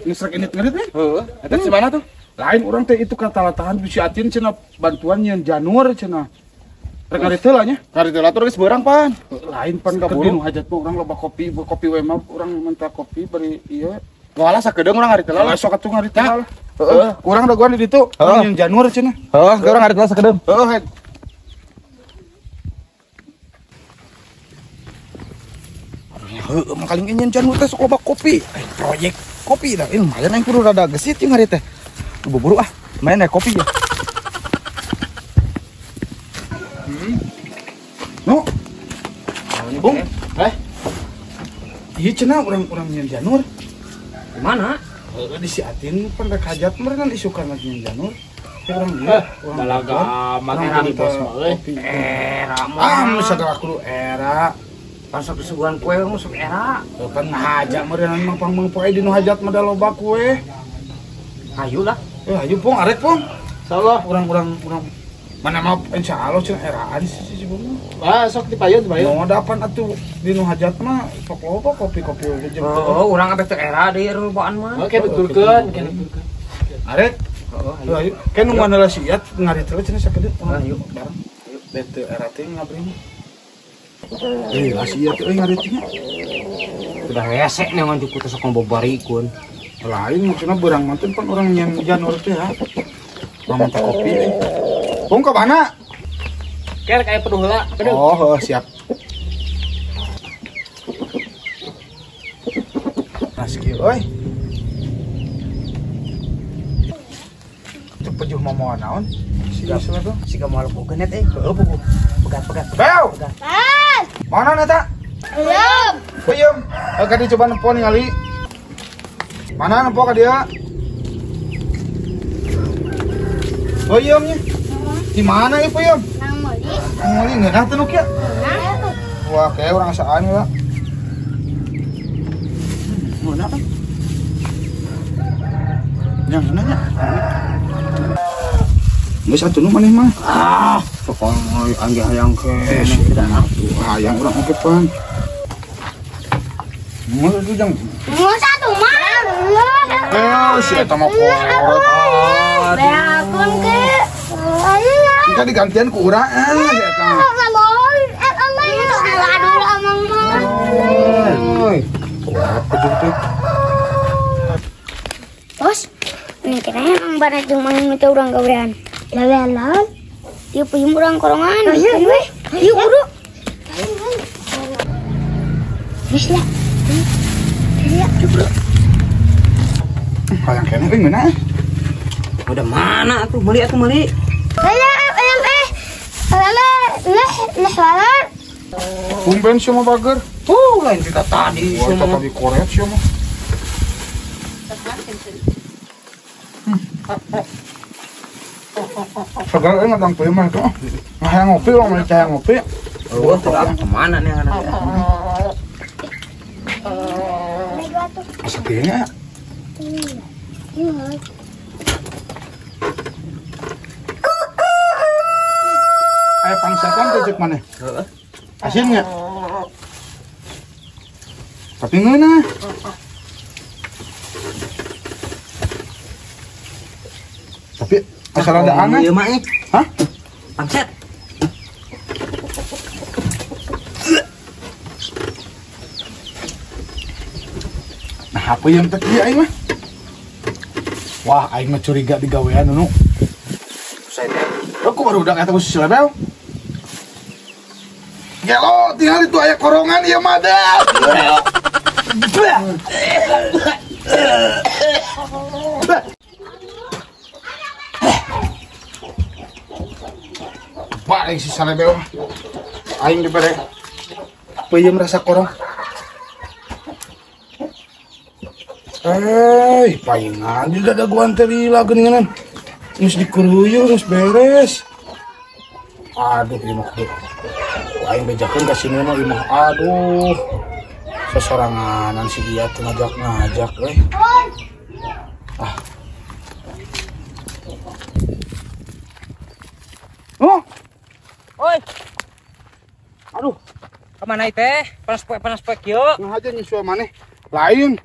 Ini serak ini ngerit nih. Eta di mana tuh? Lain orang teh itu kata latahan bisi atin cenah bantuan yang janur cenah. Rek ngarit heula nya. Ngarit heula tuh geus beurang pan. Lain pan kabur nu hajat mah urang loba kopi we mah urang minta kopi beri ieu. Ngolah sakedeung urang ngarit heula. Sok atuh ngarit heula. Heeh, urang dagoan di ditu. Urang yang janur cenah. Heeh, urang ngarit heula sakedeung. Heeh. Makaling ingin janur teh sok loba kopi. Proyek kopi dah. Lumayan aing kudu rada gesit jeung ngarit teh. Buru-buru ah, main ya kopi ya. No. Bung, iya cenah orang-orang nyen janur. Di mana? Disiatin pan rek hajat mah kan isukan nyen janur. Dalaga amat di bos mah euy. Era mah. Sadar aku era. Pasok kesuguhan kue masuk era. Pan ngahajak meureun mah pang poe di nu hajat mah da loba kue. Ayo lah. Ayo pong, arek pong. Insyaallah Urang mana mah insyaallah cenah eraan sih Bung. Ah, sok dipayun. Mau dapan atuh di nu hajat mah sok loba kopi-kopi we jeung. Oh, urang abeh teh era deui rubaan mah. Oke, betulkeun. Arek. Ayo. Kan nu mana lasiat ngarit terus cenah sakedeung. Ayo, bareng. Ayo, bete era teh ngabring. Lasiat euy ngarit nya. Udah hese nih ngan diputus sok ngobarikeun. Lain maksudnya berang manten kan orang yang janur teh ya. Mama minta kopi. Bung ke mana? Ker kayak penuh heula. Oh, siap. Aski euy. Cek pejuh momoan naon? Siap tuh. Siga moal bukeun teh. Heuh buku. Pegat. Bel. Mana eta? Belum. Peuyeum. Kadi coba nepon ningali. Mana nempo ka dia? Peuyeumnya. Di mana ieu peuyeum? Nang Moli. Nang Moli ngeunah teh nu kieu. Wah, kayak orang asaan ya. Mana kan? Yang nanya. Geus atuh nu maneh mah. Pokoknya anggih hayang ke. Hayang urang oge pan. Mau itu jang. Mau satu mah. Si eta mah korot. Beakun ke. Kita digantian ku urang eta. Mau eta mah aduh amang mah. Bos, ini kira emang banget jeung mang teh urang gawean. Gawean naon? Ieu peuyeum urang korongan. Ayo buru. Geus lah. Iya, coba. Hayang kene euy meunah. Udah mana atuh meuli atuh meuli. Leh walar. Tumben sih mah bager. Lain kita tadi. Wah, kita tadi koret sih mah. Segar euy ngadang peuyeum mah tuh. Hayang ngopi urang mah hayang ngopi. Oh, terang kemana nih anak? Sepinya. Ayo pangsakan tuh cek mana? Asinnya. Tapi ngeunah. Tapi asal ada aneh. Iya mah Hah? Pangset. Nah, apa yang tadi aing mah? Wah, aing mah curiga di gawean nu. Saya teh. Aku baru udah kata khusus label. Gelo, tinggal itu aya korongan ya mada. Pak, aing si salebel. Aing dibere. Peuyeum rasa korong. Paingan di dada gua anteri lah geningan. Nus dikuruyuh, nus beres. Aduh, imah kudu. Aing bejakeun ka sini mah imah. Aduh. Sesoranganan si dia tuh ngajak we. Oh. Oi. Aduh. Kemana teh? Panas poe kieu. Nah aja nyusul maneh. Lain.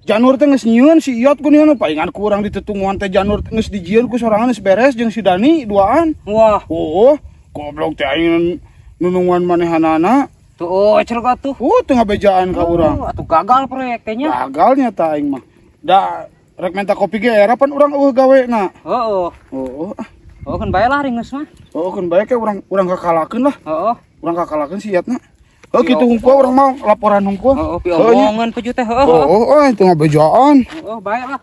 Janur teh geus nyieun si Iot ku nieu palingan kurang ditetunguan teh janur teh geus dijieun ku sorangan geus beres jeung si Dani duaan. Wah. Oh, goblok teh aing nunungan manehanana. Tuh, cerok atuh. Teu ngabejaan ka urang. Atuh gagal proyek teh nya. Gagal nya tah aing mah. Da rek minta kopi ge era pan urang eueuh gawena. Heeh. Oh. Oh kan bae lah ringes mah. Oh kan bae ke urang kakalakeun lah. Heeh. Urang kakalakeun si Iatna. Oh gitu hungkul orang mau laporan hungkul. Oh, pi omongan peju teh. Oh, itu ngabejaan. Oh, baik lah.